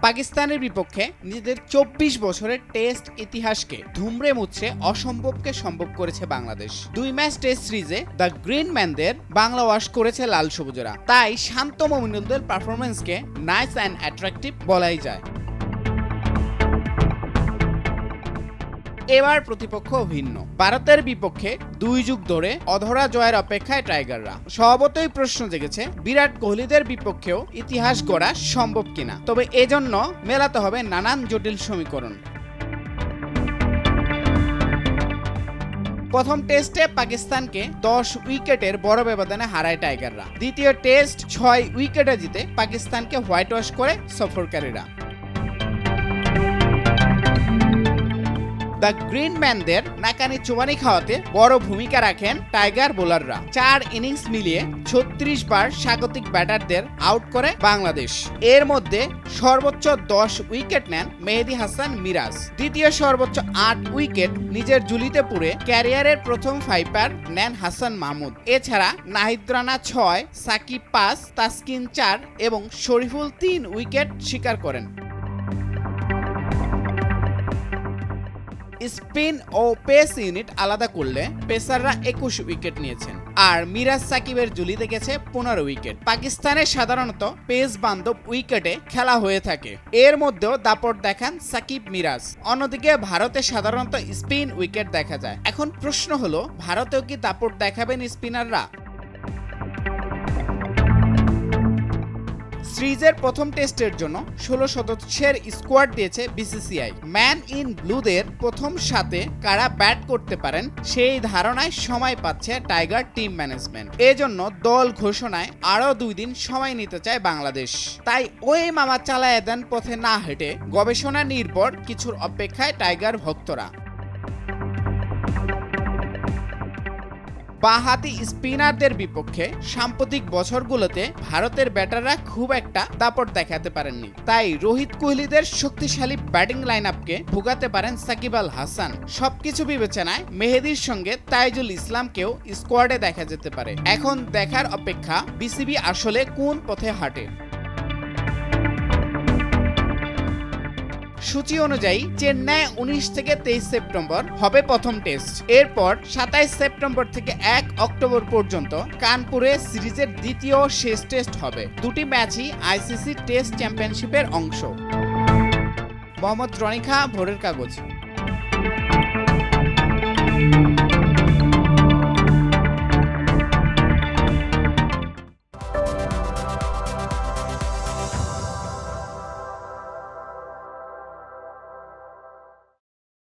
পাকিস্তানের বিপক্ষে নিজেদের ২৪ বছরের টেস্ট ইতিহাসকে ধুমড়ে মুছড়ে অসম্ভবকে সম্ভব করেছে বাংলাদেশ। ২ ম্যাচ টেস্ট সিরিজে দ্য গ্রিন ম্যানদের বাংলা ওয়াশ করেছে লাল সবুজেরা। তাই শান্ত মমিনুলদের পারফরমেন্সকে নাইস অ্যান্ড অ্যাট্রাকটিভ বলাই যায়। এবার প্রতিপক্ষ ভিন্ন। ভারতের বিপক্ষে ২ যুগ ধরে অধরা জয়ের অপেক্ষায় টাইগাররা। স্বভাবতই প্রশ্ন জেগেছে বিরাট কোহলিদের বিপক্ষেও ইতিহাস গড়া সম্ভব কিনা। তবে এজন্য মেলাতে হবে নানান জটিল সমীকরণ। প্রথম টেস্টে পাকিস্তানকে ১০ উইকেটের বড় ব্যবধানে হারায় টাইগাররা। দ্বিতীয় টেস্ট ৬ উইকেটে জিতে পাকিস্তানকে হোয়াইট ওয়াশ করে সফরকারীরা। দ্য গ্রিন ম্যানদের নাকানি চুবানি খাওয়াতে বড় ভূমিকা রাখেন টাইগার বোলাররা। ৪ ইনিংস মিলিয়ে ৩৬ বার স্বাগতিক ব্যাটারদের আউট করে বাংলাদেশ। এর মধ্যে সর্বোচ্চ ১০ উইকেট নেন মেহেদী হাসান মিরাজ। দ্বিতীয় সর্বোচ্চ ৮ উইকেট নিজের ঝুলিতে পুরে ক্যারিয়ারের প্রথম ফাইপার নেন হাসান মাহমুদ। এছাড়া নাহিদ রানা ৬, সাকিব ৫, তাসকিন ৪ এবং শরীফুল ৩ উইকেট শিকার করেন। স্পিন ও পেস ইউনিট আলাদা করলে পেসাররা ২১ উইকেট নিয়েছেন, আর মিরাজ সাকিবের ঝুলিতে গেছে ১৫ উইকেট। পাকিস্তানে সাধারণত পেস বান্ধব উইকেটে খেলা হয়ে থাকে, এর মধ্যেও দাপট দেখান সাকিব মিরাজ। অন্যদিকে ভারতে সাধারণত স্পিন উইকেট দেখা যায়। এখন প্রশ্ন হলো, ভারতেও কি দাপট দেখাবেন স্পিনাররা? সিরিজের প্রথম টেস্টের জন্য ১৬ সদস্যের স্কোয়াড দিয়েছে বিসিসিআই। ম্যান ইন ব্লুদের প্রথম সাথে কারা ব্যাট করতে পারেন সেই ধারণায় সময় পাচ্ছে টাইগার টিম ম্যানেজমেন্ট। এজন্য দল ঘোষণায় আরও ২ দিন সময় নিতে চায় বাংলাদেশ। তাই ওই মামা চালায় দেন পথে না হেঁটে গবেষণা নির্ভর কিছুর অপেক্ষায় টাইগার ভক্তরা। বাঁহাতি স্পিনারদের বিপক্ষে সাম্প্রতিক বছরগুলোতে ভারতের ব্যাটাররা খুব একটা দাপট দেখাতে পারেননি। তাই রোহিত কোহলিদের শক্তিশালী ব্যাটিং লাইন আপকে ভোগাতে পারেন সাকিব আল হাসান। সবকিছু বিবেচনায় মেহেদীর সঙ্গে তাইজুল ইসলামকেও স্কোয়াডে দেখা যেতে পারে। এখন দেখার অপেক্ষা বিসিবি আসলে কোন পথে হাঁটে। সূচি অনুযায়ী চেন্নাই ১৯ থেকে ২৩ সেপ্টেম্বর হবে প্রথম টেস্ট। এরপর ২৭ সেপ্টেম্বর থেকে ১ অক্টোবর পর্যন্ত কানপুরে সিরিজের দ্বিতীয় শেষ টেস্ট হবে। ২টি ম্যাচই আইসিসি টেস্ট চ্যাম্পিয়নশিপের অংশ। মোহাম্মদ রনি খাঁ, ভোরের কাগজ।